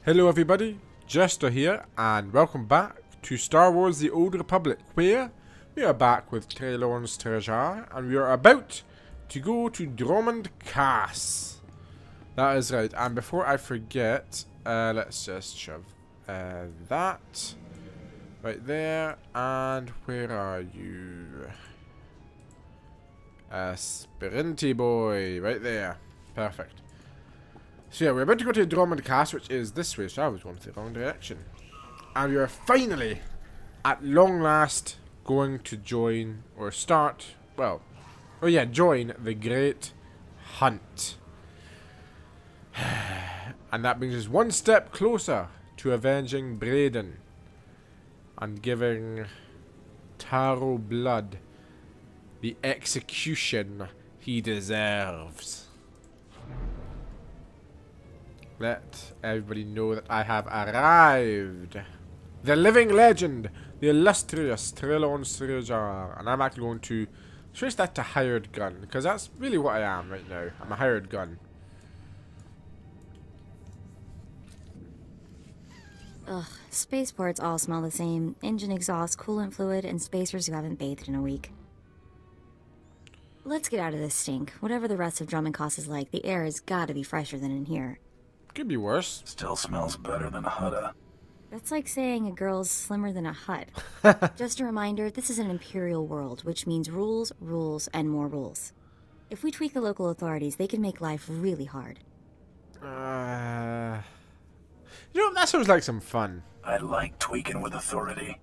Hello everybody, Jester here, and welcome back to Star Wars The Old Republic, where we are back with Trelonn Strejar, and we are about to go to Trelonn Strejar. That is right, and before I forget, let's just shove that right there, and where are you? Sprinty boy, right there. Perfect. So yeah, we're about to go to Trelonn Strejar, which is this way, so I was going the wrong direction. And we are finally, at long last, going to join, or start, well, oh yeah, join the Great Hunt. And that brings us one step closer to avenging Braden. And giving Taro Blood the execution he deserves. Let everybody know that I have arrived. The living legend, the illustrious Trelonn Strejar. And I'm actually going to switch that to hired gun, because that's really what I am right now. I'm a hired gun. Ugh, spaceports all smell the same. Engine exhaust, coolant fluid, and spacers who haven't bathed in a week. Let's get out of this stink. Whatever the rest of Trelonn is like, the air has got to be fresher than in here. Could be worse. Still smells better than a Hutta. That's like saying a girl's slimmer than a hut. Just a reminder, this is an imperial world, which means rules, rules, and more rules. If we tweak the local authorities, they can make life really hard. You know, that sounds like some fun. I like tweaking with authority.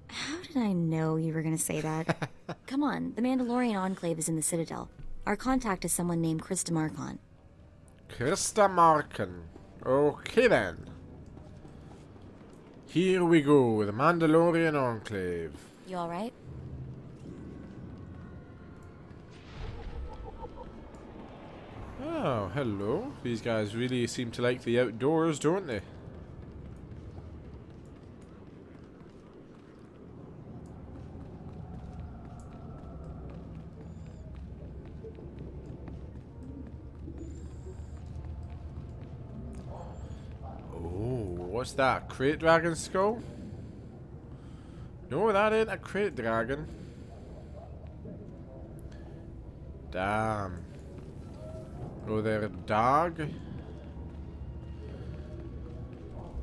How did I know you were going to say that? Come on, the Mandalorian Enclave is in the Citadel. Our contact is someone named Krista Markon. Krista Markon. Okay then. Here we go, the Mandalorian Enclave. You alright? Oh, hello. These guys really seem to like the outdoors, don't they? What's that? Crate dragon skull? No, that ain't a crate dragon. Damn. Oh, there, dog.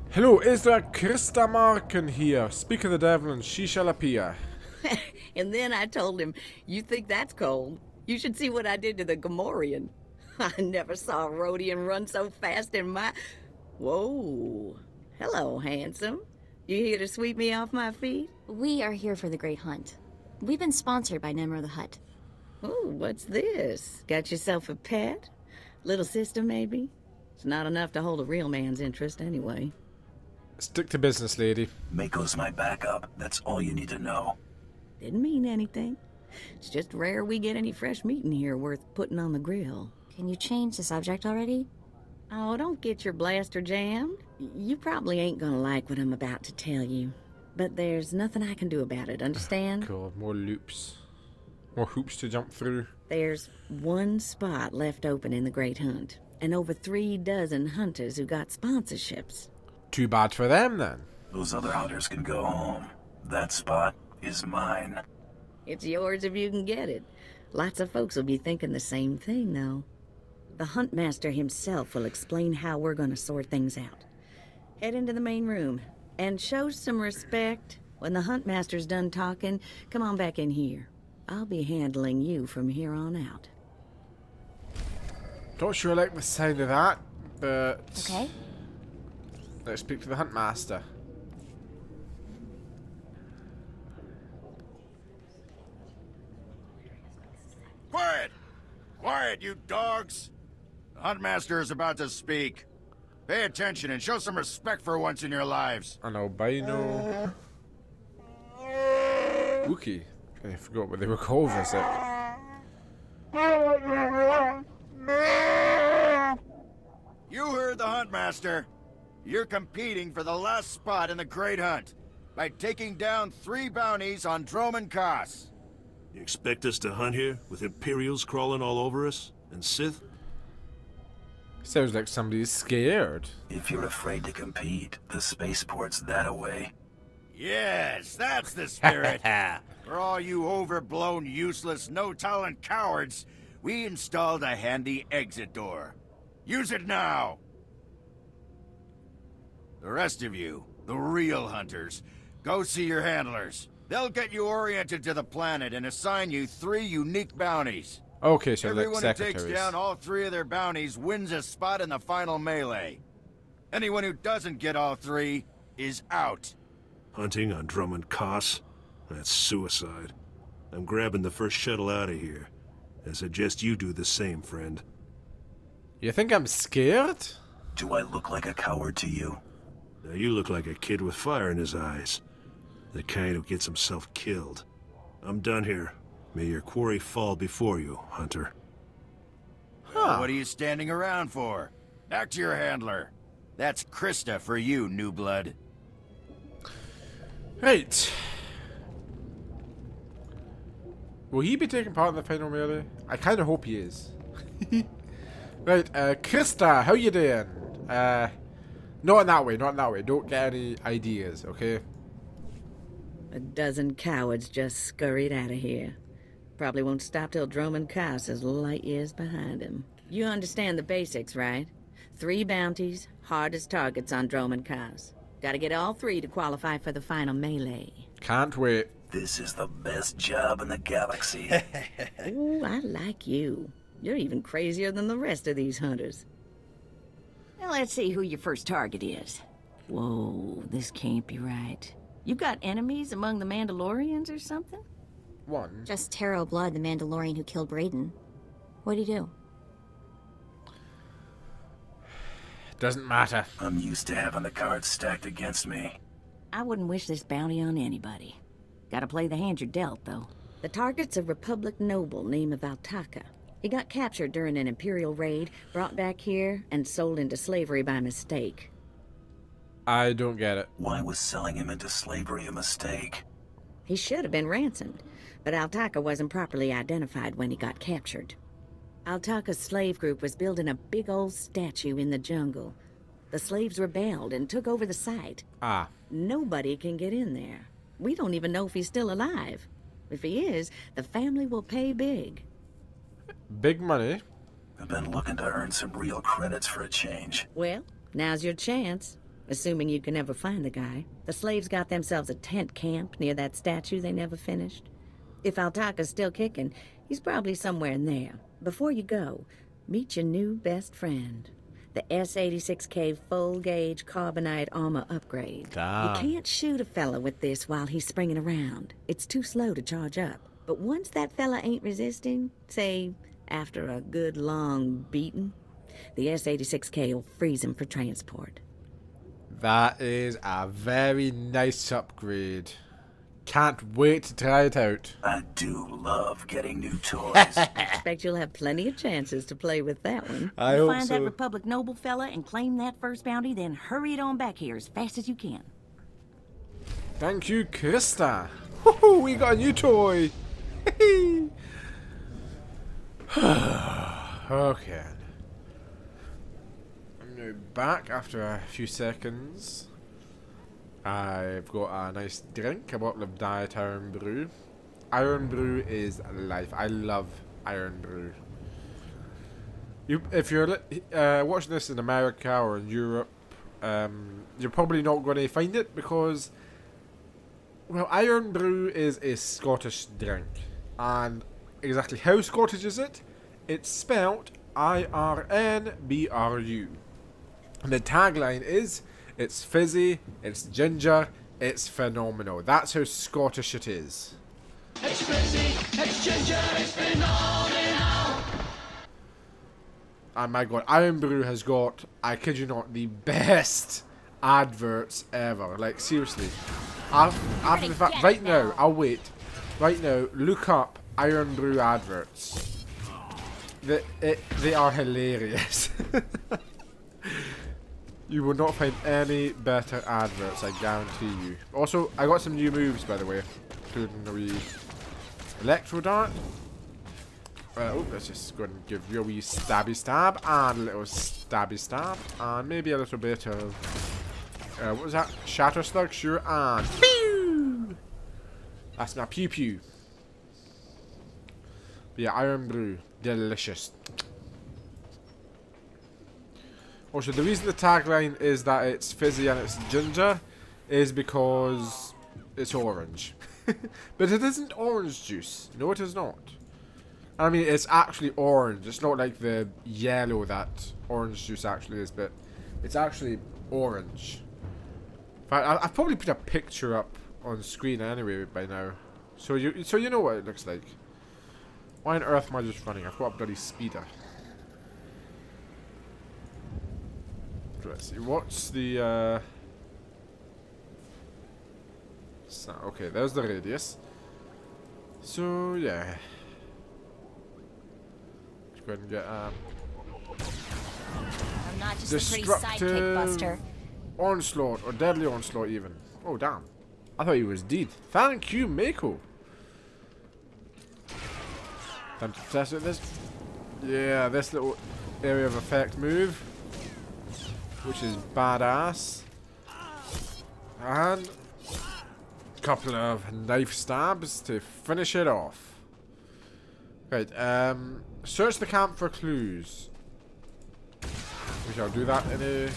Hello, is there Krista Markon here? Speak of the devil and she shall appear. And then I told him, you think that's cold? You should see what I did to the Gamorrean. I never saw a Rhodian run so fast in my... Whoa. Hello, handsome. You here to sweep me off my feet? We are here for the Great Hunt. We've been sponsored by Nemro the Hutt. Oh, what's this? Got yourself a pet? Little sister, maybe? It's not enough to hold a real man's interest, anyway. Stick to business, lady. Mako's my backup. That's all you need to know. Didn't mean anything. It's just rare we get any fresh meat in here worth putting on the grill. Can you change the subject already? Oh, don't get your blaster jammed. You probably ain't gonna like what I'm about to tell you. But there's nothing I can do about it, understand? Cool, more loops. More hoops to jump through. There's one spot left open in the Great Hunt, and over 36 hunters who got sponsorships. Too bad for them, then. Those other hunters can go home. That spot is mine. It's yours if you can get it. Lots of folks will be thinking the same thing, though. The Huntmaster himself will explain how we're gonna sort things out. Head into the main room, and show some respect. When the Huntmaster's done talking, come on back in here. I'll be handling you from here on out. Don't sure like the sound of that, but... Okay. Let's speak to the Huntmaster. Quiet! Quiet, you dogs! The Huntmaster is about to speak. Pay attention and show some respect for once in your lives. An albino... Wookie. I forgot what they were called for a sec. You heard the Huntmaster. You're competing for the last spot in the Great Hunt by taking down 3 bounties on Trelonn Strejar. You expect us to hunt here with Imperials crawling all over us? And Sith? Sounds like somebody's scared. If you're afraid to compete, the spaceport's that away. Yes, that's the spirit. For all you overblown, useless, no-talent cowards, we installed a handy exit door. Use it now! The rest of you, the real hunters, go see your handlers. They'll get you oriented to the planet and assign you 3 unique bounties. Okay, so Everyone like who secretaries. takes down all 3 of their bounties wins a spot in the final melee. Anyone who doesn't get all 3 is out. Hunting on Drummond Koss? That's suicide. I'm grabbing the first shuttle out of here. I suggest you do the same, friend. You think I'm scared? Do I look like a coward to you? Now you look like a kid with fire in his eyes. The kind who gets himself killed. I'm done here. May your quarry fall before you, Hunter. Huh. What are you standing around for? Back to your handler. That's Krista for you, new blood. Right. Will he be taking part in the final melee? I kind of hope he is. Right, Krista, how you doing? Not in that way, not in that way. Don't get any ideas, okay? A dozen cowards just scurried out of here. Probably won't stop till Drummond Koss is light years behind him. You understand the basics, right? 3 bounties, hardest targets on Drummond Koss. Gotta get all 3 to qualify for the final melee. Can't wait. This is the best job in the galaxy. Ooh, I like you. You're even crazier than the rest of these hunters. Now let's see who your first target is. Whoa, this can't be right. You got enemies among the Mandalorians or something? One. Just Taro Blood, the Mandalorian who killed Brayden. What'd he do? Doesn't matter. I'm used to having the cards stacked against me. I wouldn't wish this bounty on anybody. Gotta play the hand you're dealt, though. The target's a Republic noble named Valtaka. He got captured during an Imperial raid, brought back here, and sold into slavery by mistake. I don't get it. Why was selling him into slavery a mistake? He should have been ransomed, but Altaka wasn't properly identified when he got captured. Altaka's slave group was building a big old statue in the jungle. The slaves rebelled and took over the site. Ah. Nobody can get in there. We don't even know if he's still alive. If he is, the family will pay big. Big money. I've been looking to earn some real credits for a change. Well, now's your chance, assuming you can ever find the guy. The slaves got themselves a tent camp near that statue they never finished. If Altaka's still kicking, he's probably somewhere in there. Before you go, meet your new best friend. The S-86K full-gauge carbonite armor upgrade. Damn. You can't shoot a fella with this while he's springing around. It's too slow to charge up. But once that fella ain't resisting, say, after a good long beating, the S-86K will freeze him for transport. That is a very nice upgrade. Can't wait to try it out. I do love getting new toys. Expect you'll have plenty of chances to play with that one. I hope Find so. that Republic noble fella and claim that first bounty, then hurry it on back here as fast as you can. Thank you, Krista. Woohoo, we got a new toy. Okay. I'm now back after a few seconds. I've got a nice drink, a bottle of Diet Iron Brew. Iron Brew is life. I love Iron Brew. If you're watching this in America or in Europe, you're probably not going to find it because, well, Iron Brew is a Scottish drink. And exactly how Scottish is it? It's spelt IRNBRU. And the tagline is, it's fizzy, it's ginger, it's phenomenal. That's how Scottish it is. It's fizzy, it's ginger, it's phenomenal. And my god, Iron Brew has got, I kid you not, the best adverts ever. Like, seriously. After the fact, right now, I'll wait. Right now, look up Iron Brew adverts. They are hilarious. You will not find any better adverts, I guarantee you. Also, I got some new moves, by the way. Including the wee Electro Dart. Oh, let's just go and give you a wee stabby stab, and a little stabby stab, and maybe a little bit of, what was that? Shatter slug, sure, and pew! That's my pew pew. But yeah, iron brew, delicious. Also, the reason the tagline is that it's fizzy and it's ginger is because it's orange. But it isn't orange juice. No, it is not. I mean, it's actually orange. It's not like the yellow that orange juice actually is, but it's actually orange. In fact, I've probably put a picture up on screen anyway by now, so you know what it looks like. Why on earth am I just running? I've got a bloody speeder. Let's see. What's the so, okay, there's the radius. So yeah. Go ahead and get I'm not just a pretty sidekick, Buster. Onslaught, or deadly onslaught even. Oh damn. I thought he was dead. Thank you, Mako. Time to test it. This, yeah, this little area of effect move, which is badass. And a couple of knife stabs to finish it off. Right, search the camp for clues. We shall do that in a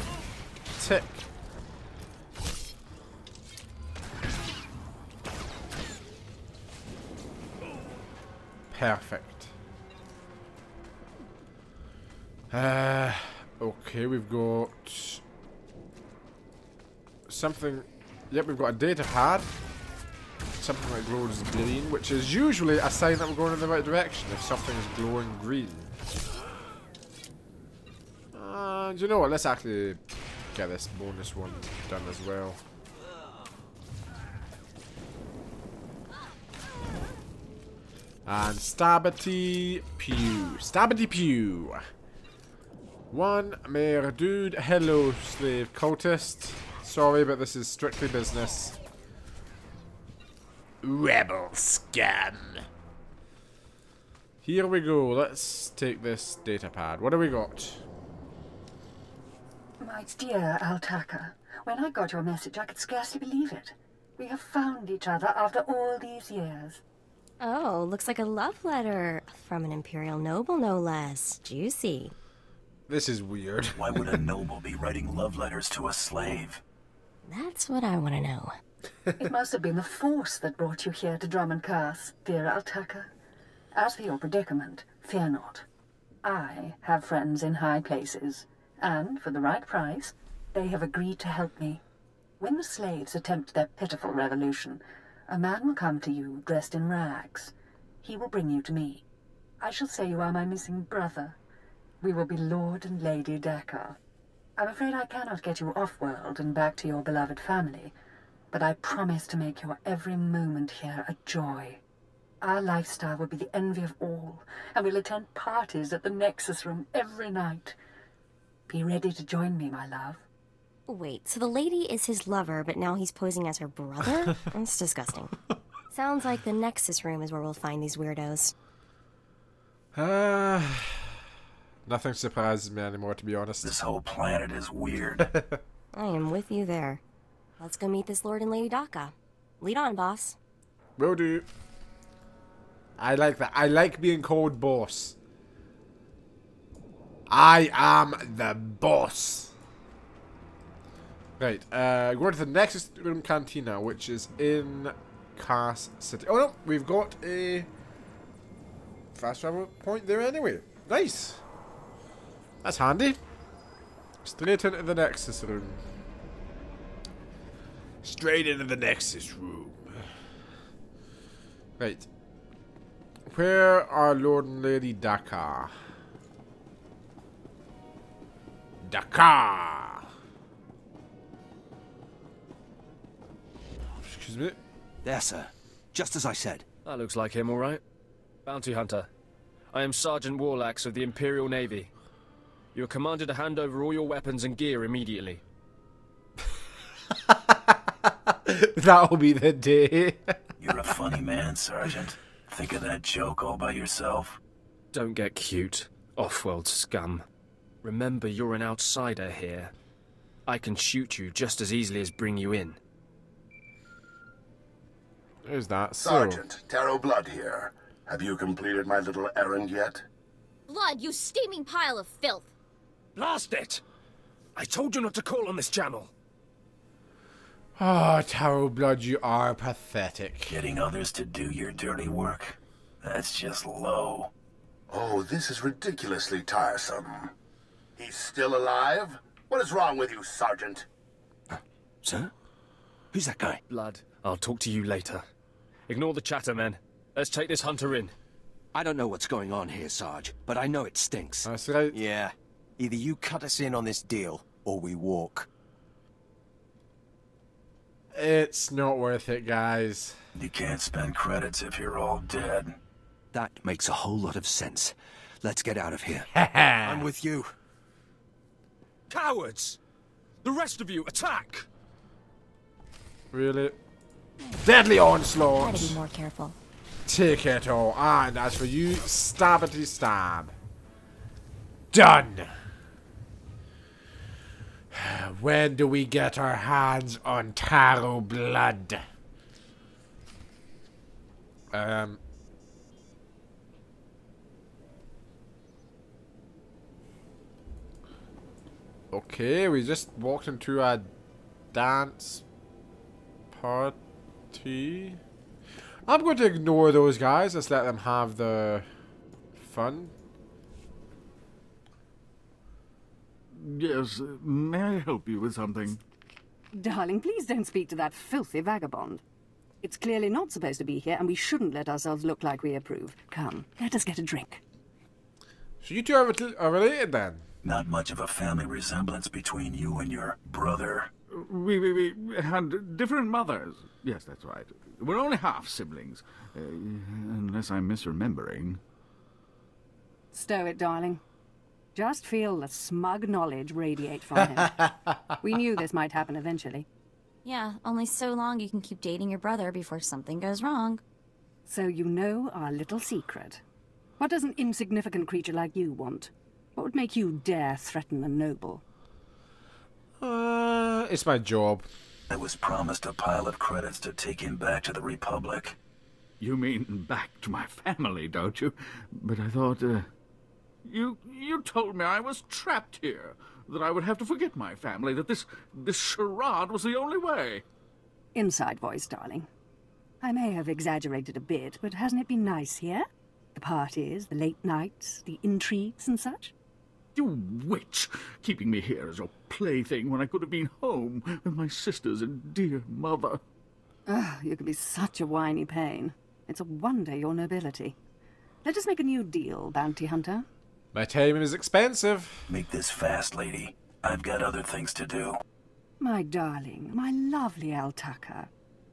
tick. Perfect. Okay, we've got something. Yep, we've got a data pad. Something that glows green, which is usually a sign that we're going in the right direction if something's glowing green. Do you know what? Let's actually get this bonus one done as well. And stabbity pew. Stabbity pew. One mere dude. Hello, slave cultist. Sorry, but this is strictly business. Rebel scum. Here we go. Let's take this data pad. What do we got? My dear Altaka, when I got your message, I could scarcely believe it. We have found each other after all these years. Oh, looks like a love letter. From an Imperial noble, no less. Juicy. This is weird. Why would a noble be writing love letters to a slave? That's what I want to know. It must have been the Force that brought you here to Drummond Curse, dear Altaka. As for your predicament, fear not. I have friends in high places, and for the right price, they have agreed to help me. When the slaves attempt their pitiful revolution, a man will come to you dressed in rags. He will bring you to me. I shall say you are my missing brother. We will be Lord and Lady Dakar. I'm afraid I cannot get you off-world and back to your beloved family, but I promise to make your every moment here a joy. Our lifestyle will be the envy of all, and we'll attend parties at the Nexus Room every night. Be ready to join me, my love. Wait, so the lady is his lover, but now he's posing as her brother? That's disgusting. Sounds like the Nexus Room is where we'll find these weirdos. Nothing surprises me anymore, to be honest. This whole planet is weird. I am with you there. Let's go meet this Lord and Lady Daka. Lead on, boss. Will do. I like that. I like being called boss. I am the boss. Right, going to the Nexus Room Cantina, which is in Cass City. Oh no, we've got a fast travel point there anyway. Nice. That's handy. Straight into the Nexus Room. Straight into the Nexus Room. Right. Where are Lord and Lady Dakar? Dakar! Excuse me. There, sir. Just as I said. That looks like him, all right. Bounty Hunter. I am Sergeant Warlax of the Imperial Navy. You are commanded to hand over all your weapons and gear immediately. That'll be the day. You're a funny man, Sergeant. Think of that joke all by yourself. Don't get cute, off-world scum. Remember, you're an outsider here. I can shoot you just as easily as bring you in. Who's that? Sergeant, Taro Blood here. Have you completed my little errand yet? Blood, you steaming pile of filth! Blast it! I told you not to call on this channel. Oh, Taro Blood, you are pathetic. Getting others to do your dirty work? That's just low. Oh, this is ridiculously tiresome. He's still alive? What is wrong with you, Sergeant? Sir? Who's that guy? Blood, I'll talk to you later. Ignore the chatter, men. Let's take this hunter in. I don't know what's going on here, Sarge, but I know it stinks. That's right. Yeah. Either you cut us in on this deal, or we walk. It's not worth it, guys. You can't spend credits if you're all dead. That makes a whole lot of sense. Let's get out of here. I'm with you. Cowards! The rest of you, attack! Really? Deadly onslaught! Try to be more careful. Take it all. And as for you, stabbity stab. Done! When do we get our hands on Taro Blood? Okay, we just walked into a dance party. I'm going to ignore those guys. Let's let them have the fun. Yes, may I help you with something? Darling, please don't speak to that filthy vagabond. It's clearly not supposed to be here, and we shouldn't let ourselves look like we approve. Come, let us get a drink. So you two are related then? Not much of a family resemblance between you and your brother. We had different mothers. Yes, that's right. We're only half siblings, unless I'm misremembering. Stow it, darling. Just feel the smug knowledge radiate from him. We knew this might happen eventually. Yeah, only so long you can keep dating your brother before something goes wrong. So you know our little secret. What does an insignificant creature like you want? What would make you dare threaten a noble? It's my job. I was promised a pile of credits to take him back to the Republic. You mean back to my family, don't you? But I thought, You told me I was trapped here, that I would have to forget my family, that this charade was the only way. Inside voice, darling. I may have exaggerated a bit, but hasn't it been nice here? The parties, the late nights, the intrigues and such? You witch! Keeping me here as your plaything when I could have been home with my sisters and dear mother. Oh, you can be such a whiny pain. It's a wonder your nobility. Let us make a new deal, bounty hunter. My time is expensive. Make this fast, lady. I've got other things to do. My darling, my lovely Altaka.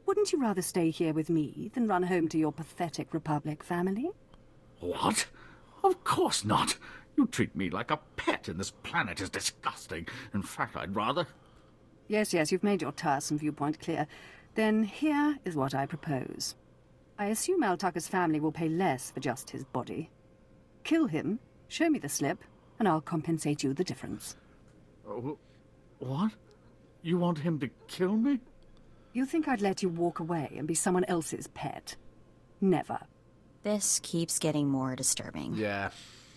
Wouldn't you rather stay here with me than run home to your pathetic Republic family? What? Of course not. You treat me like a pet, and this planet is disgusting. In fact, I'd rather... Yes, you've made your tiresome viewpoint clear. Then here is what I propose. I assume Altaka's family will pay less for just his body. Kill him, show me the slip, and I'll compensate you the difference. What? You want him to kill me? You think I'd let you walk away and be someone else's pet? Never. This keeps getting more disturbing. Yeah.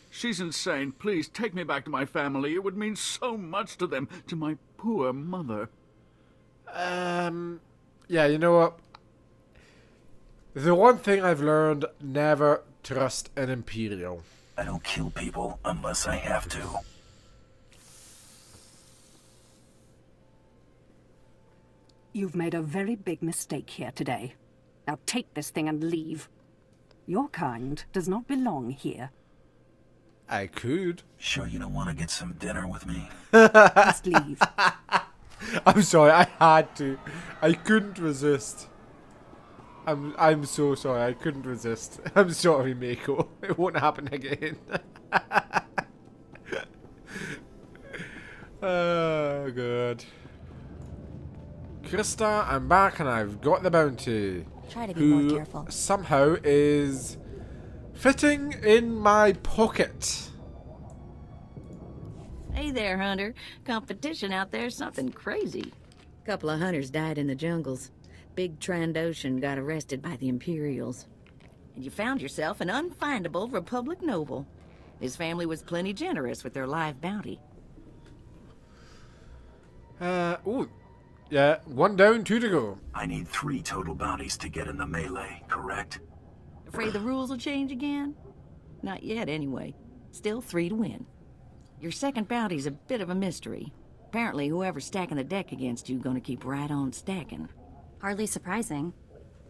She's insane. Please, take me back to my family. It would mean so much to them, to my poor mother. Yeah, you know what? The one thing I've learned, never trust an Imperial. I don't kill people unless I have to. You've made a very big mistake here today. Now take this thing and leave. Your kind does not belong here. I could. Sure you don't want to get some dinner with me? Just leave. I'm sorry, I had to. I couldn't resist. I'm so sorry, I couldn't resist. I'm sorry, Mako. It won't happen again. Oh, God. Krista, I'm back and I've got the bounty. Try to be more careful. Somehow is Fitting in my pocket. Hey there, Hunter. Competition out there's something crazy. Couple of hunters died in the jungles. Big Trandoshan got arrested by the Imperials. And you found yourself an unfindable Republic noble. His family was plenty generous with their live bounty. Ooh. Yeah, 1 down, 2 to go. I need 3 total bounties to get in the melee, correct? Afraid the rules will change again? Not yet, anyway. Still 3 to win. Your second bounty's a bit of a mystery. Apparently, whoever's stacking the deck against you gonna keep right on stacking. Hardly surprising.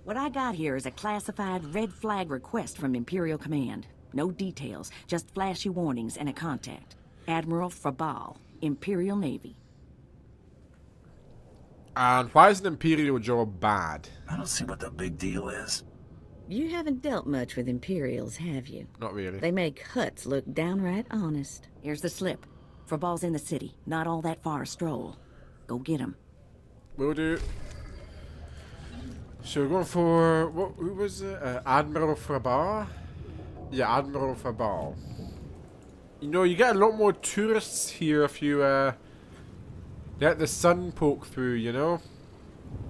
What I got here is a classified red flag request from Imperial Command. No details, just flashy warnings and a contact. Admiral Frabal, Imperial Navy. And why is an Imperial job bad? I don't see what the big deal is. You haven't dealt much with Imperials, have you? Not really. They make huts look downright honest. Here's the slip. Frabal's in the city, not all that far a stroll. Go get him. Will do. So we're going for, who was it? Admiral Frabal? Yeah, Admiral Frabal. You know, you get a lot more tourists here if you let the sun poke through, you know?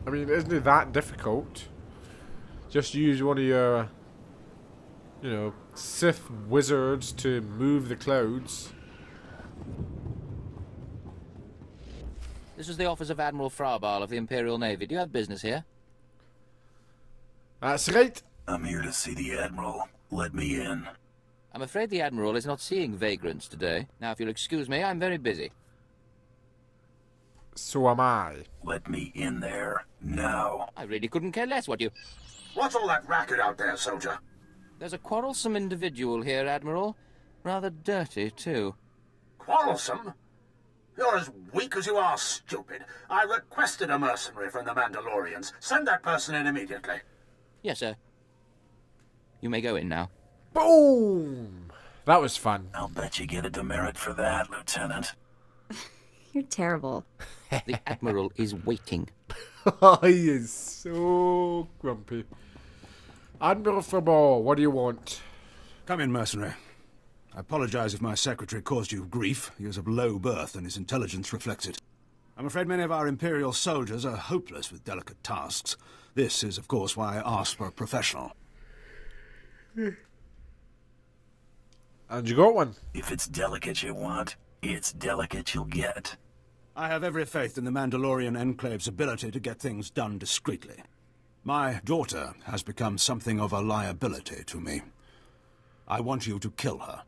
I mean, isn't it that difficult? Just use one of your, you know, Sith wizards to move the clouds. This is the office of Admiral Frabal of the Imperial Navy. Do you have business here? That's right. I'm here to see the Admiral. Let me in. I'm afraid the Admiral is not seeing vagrants today. Now, if you'll excuse me, I'm very busy. So am I. Let me in there, now. I really couldn't care less what you... What's all that racket out there, soldier? There's a quarrelsome individual here, Admiral. Rather dirty, too. Quarrelsome? You're as weak as you are stupid. I requested a mercenary from the Mandalorians. Send that person in immediately. Yes, sir. You may go in now. Boom! That was fun. I'll bet you get a demerit for that, Lieutenant. You're terrible. The Admiral is waiting. He is so grumpy. Admiral Frabal, what do you want? Come in, mercenary. I apologize if my secretary caused you grief. He is of low birth, and his intelligence reflects it. I'm afraid many of our Imperial soldiers are hopeless with delicate tasks. This is, of course, why I asked for a professional. And you got one. If it's delicate you want, it's delicate you'll get. I have every faith in the Mandalorian Enclave's ability to get things done discreetly. My daughter has become something of a liability to me. I want you to kill her.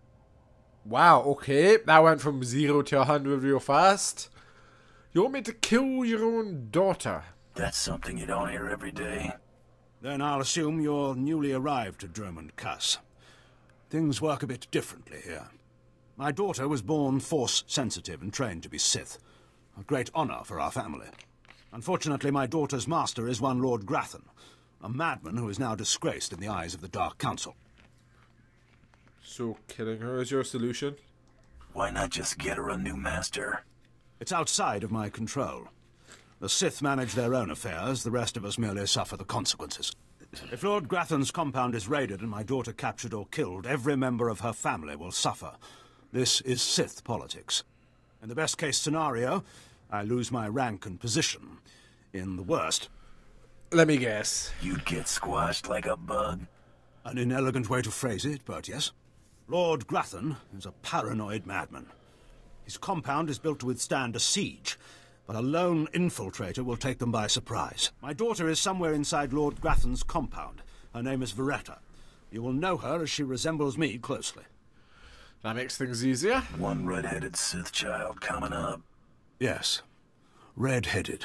Wow, okay. That went from 0 to 100 real fast. You want me to kill your own daughter? That's something you don't hear every day. Then I'll assume you're newly arrived to Trelonn Strejar. Things work a bit differently here. My daughter was born Force-sensitive and trained to be Sith. A great honor for our family. Unfortunately, my daughter's master is one Lord Grathan, a madman who is now disgraced in the eyes of the Dark Council. So killing her is your solution? Why not just get her a new master? It's outside of my control. The Sith manage their own affairs, the rest of us merely suffer the consequences. If Lord Grathan's compound is raided and my daughter captured or killed, every member of her family will suffer. This is Sith politics. In the best-case scenario, I lose my rank and position. In the worst... Let me guess. You'd get squashed like a bug. An inelegant way to phrase it, but yes. Lord Grathan is a paranoid madman. His compound is built to withstand a siege, but a lone infiltrator will take them by surprise. My daughter is somewhere inside Lord Grathan's compound. Her name is Veretta. You will know her as she resembles me closely. That makes things easier. One red-headed Sith child coming up. Yes. Red-headed.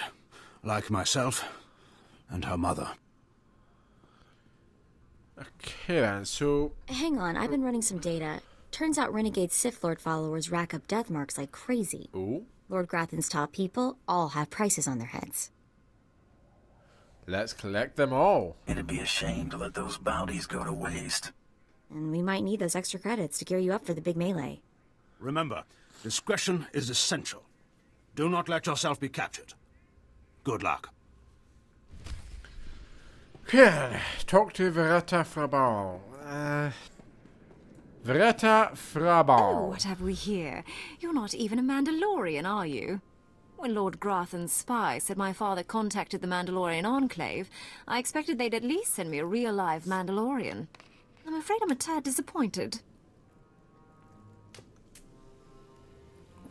Like myself and her mother. Okay then, so... Hang on, I've been running some data. Turns out renegade Sith Lord followers rack up death marks like crazy. Ooh. Lord Grathan's top people all have prices on their heads. Let's collect them all. It'd be a shame to let those bounties go to waste. And we might need those extra credits to gear you up for the big melee. Remember, discretion is essential. Do not let yourself be captured. Good luck. Okay, talk to Veretta Frabal. Veretta Oh, Frabal. what have we here? You're not even a Mandalorian, are you? When Lord Grathan's spy said my father contacted the Mandalorian Enclave, I expected they'd at least send me a real-live Mandalorian. I'm afraid I'm a tad disappointed.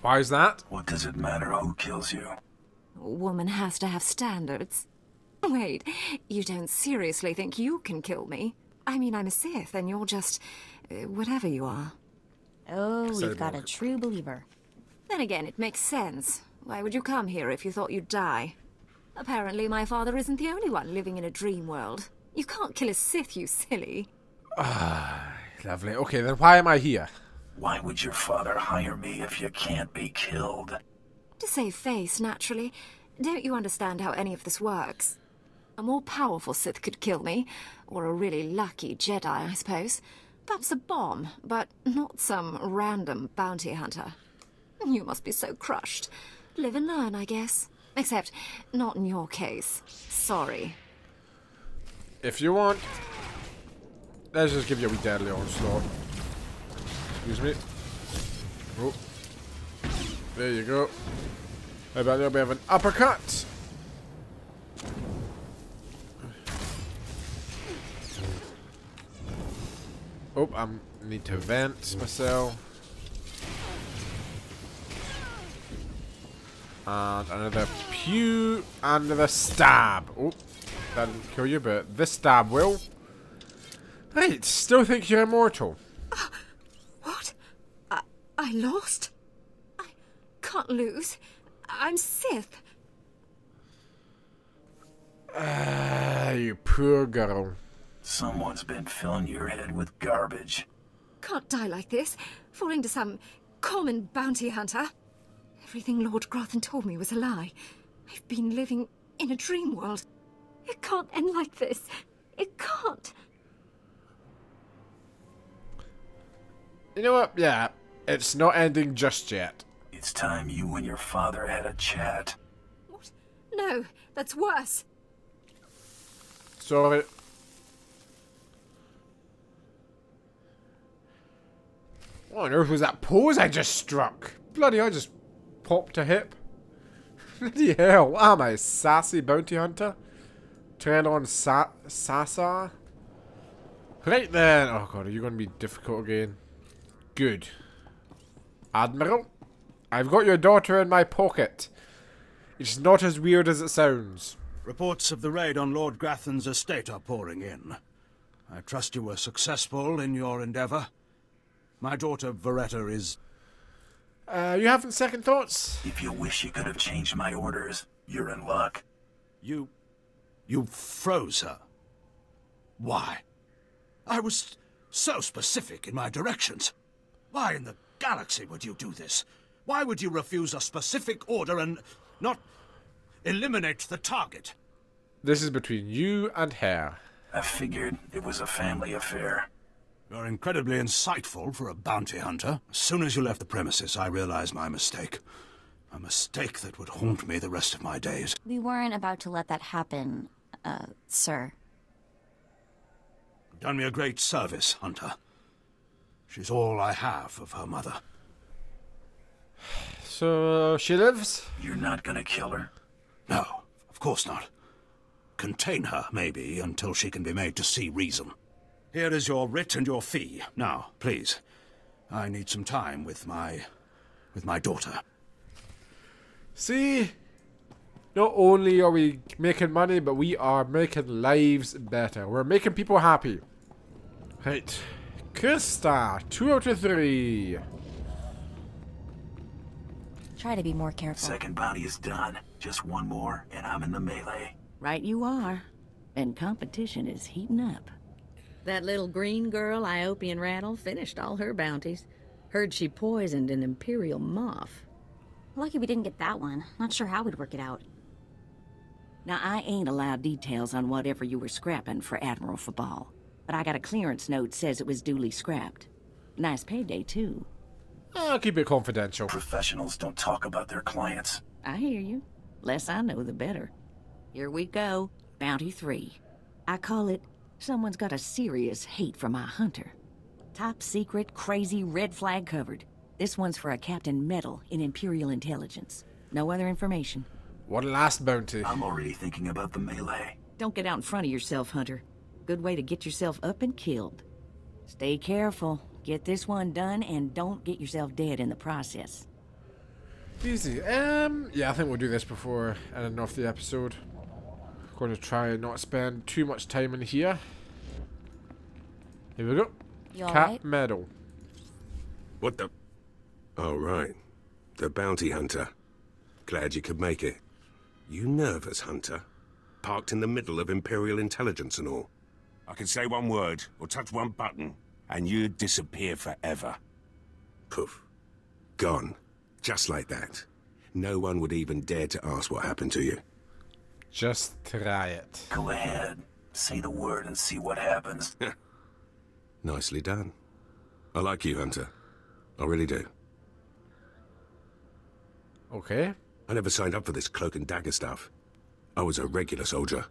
Why is that? What does it matter who kills you? A woman has to have standards. Wait, you don't seriously think you can kill me? I mean, I'm a Sith, and you're just... whatever you are. Oh, we've got a true believer. Then again, it makes sense. Why would you come here if you thought you'd die? Apparently, my father isn't the only one living in a dream world. You can't kill a Sith, you silly. Ah, lovely. Okay, then why am I here? Why would your father hire me if you can't be killed? To save face, naturally. Don't you understand how any of this works? A more powerful Sith could kill me, or a really lucky Jedi, I suppose. Perhaps a bomb, but not some random bounty hunter. You must be so crushed. Live and learn, I guess. Except, not in your case. Sorry. If you want... Let's just give you a wee deadly onslaught. Excuse me. Oh. There you go. How about a little bit of an uppercut? Oh, I need to vent myself. And another pew, and another stab. Oh, that didn't kill you, but this stab will. Right, still think you're immortal. What? I lost? I can't lose. I'm Sith. You poor girl. Someone's been filling your head with garbage. Can't die like this, falling to some common bounty hunter. Everything Lord Grathan told me was a lie. I've been living in a dream world. It can't end like this. It can't. You know what? Yeah, it's not ending just yet. It's time you and your father had a chat. What? No, that's worse. Sorry. What on earth was that pose I just struck? Bloody, I just popped a hip. Bloody hell, am I a sassy bounty hunter? Trelonn Strejar? Right then. Oh god, are you going to be difficult again? Good. Admiral, I've got your daughter in my pocket. It's not as weird as it sounds. Reports of the raid on Lord Grathan's estate are pouring in. I trust you were successful in your endeavour. My daughter, Veretta, is... You having second thoughts? If you wish you could have changed my orders, you're in luck. You froze her. Why? I was so specific in my directions. Why in the galaxy would you do this? Why would you refuse a specific order and not eliminate the target? This is between you and her. I figured it was a family affair. You're incredibly insightful for a bounty hunter. As soon as you left the premises, I realized my mistake. A mistake that would haunt me the rest of my days. We weren't about to let that happen, sir. You've done me a great service, Hunter. She's all I have of her mother. So, she lives? You're not gonna kill her? No, of course not. Contain her, maybe, until she can be made to see reason. Here is your writ and your fee. Now, please. I need some time with my daughter. See? Not only are we making money, but we are making lives better. We're making people happy. Right. Krista, 2 out of 3. Try to be more careful. Second bounty is done. Just one more, and I'm in the melee. Right you are. And competition is heating up. That little green girl, Iopian Rattle, finished all her bounties. Heard she poisoned an Imperial moth. Lucky we didn't get that one. Not sure how we'd work it out. Now, I ain't allowed details on whatever you were scrapping for Admiral Fabal, but I got a clearance note says it was duly scrapped. Nice payday, too. I'll keep it confidential. Professionals don't talk about their clients. I hear you. Less I know, the better. Here we go. Bounty 3. I call it, someone's got a serious hate for my hunter. Top secret, crazy, red flag covered. This one's for a Captain Metal in Imperial Intelligence. No other information. What a last bounty. I'm already thinking about the melee. Don't get out in front of yourself, Hunter. Good way to get yourself up and killed. Stay careful. Get this one done and don't get yourself dead in the process. Easy. Yeah, I think we'll do this before ending off the episode. Going to try and not spend too much time in here. Here we go. You Cat alright? medal. What the? Oh, right. The bounty hunter. Glad you could make it. You nervous, Hunter? Parked in the middle of Imperial Intelligence and all. I could say one word or touch one button, and you'd disappear forever. Poof. Gone. Just like that. No one would even dare to ask what happened to you. Just try it. Go ahead. Say the word and see what happens. Nicely done. I like you, Hunter. I really do. Okay. I never signed up for this cloak and dagger stuff. I was a regular soldier.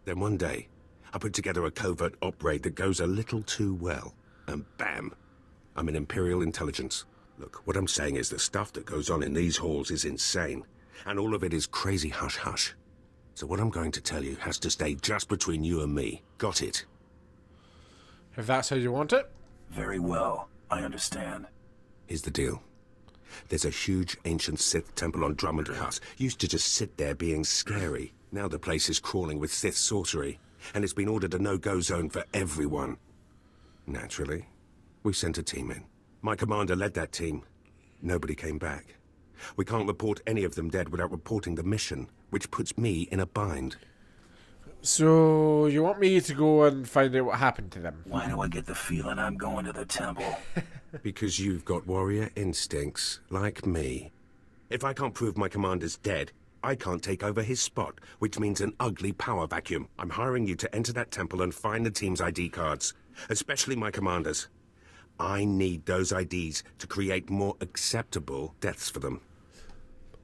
Then one day, I put together a covert op raid that goes a little too well. And bam! I'm in Imperial Intelligence. Look, what I'm saying is the stuff that goes on in these halls is insane. And all of it is crazy hush-hush. So what I'm going to tell you has to stay just between you and me. Got it? If that's how you want it. Very well. I understand. Here's the deal. There's a huge ancient Sith temple on Drummond Pass. Used to just sit there being scary. Now the place is crawling with Sith sorcery. And it's been ordered a no-go zone for everyone. Naturally, we sent a team in. My commander led that team. Nobody came back. We can't report any of them dead without reporting the mission, which puts me in a bind. So, you want me to go and find out what happened to them? Why do I get the feeling I'm going to the temple? Because you've got warrior instincts, like me. If I can't prove my commander's dead, I can't take over his spot, which means an ugly power vacuum. I'm hiring you to enter that temple and find the team's ID cards, especially my commander's. I need those IDs to create more acceptable deaths for them.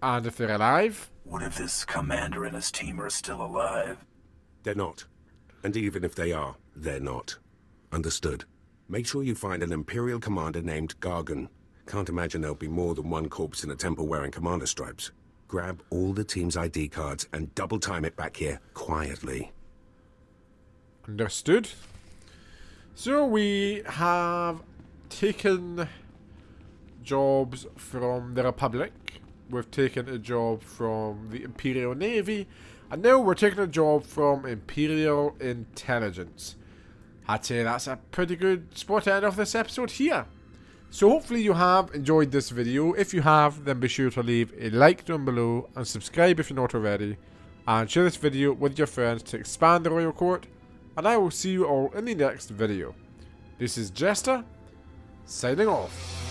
And if they're alive? What if this commander and his team are still alive? They're not. And even if they are, they're not. Understood. Make sure you find an Imperial commander named Gargan. Can't imagine there'll be more than one corpse in a temple wearing commander stripes. Grab all the team's ID cards and double time it back here, quietly. Understood. So we have taken jobs from the Republic. We've taken a job from the Imperial Navy. And now we're taking a job from Imperial Intelligence. I'd say that's a pretty good spot to end off this episode here. So hopefully you have enjoyed this video. If you have, then be sure to leave a like down below and subscribe if you're not already. And share this video with your friends to expand the Royal Court. And I will see you all in the next video. This is Jester, signing off.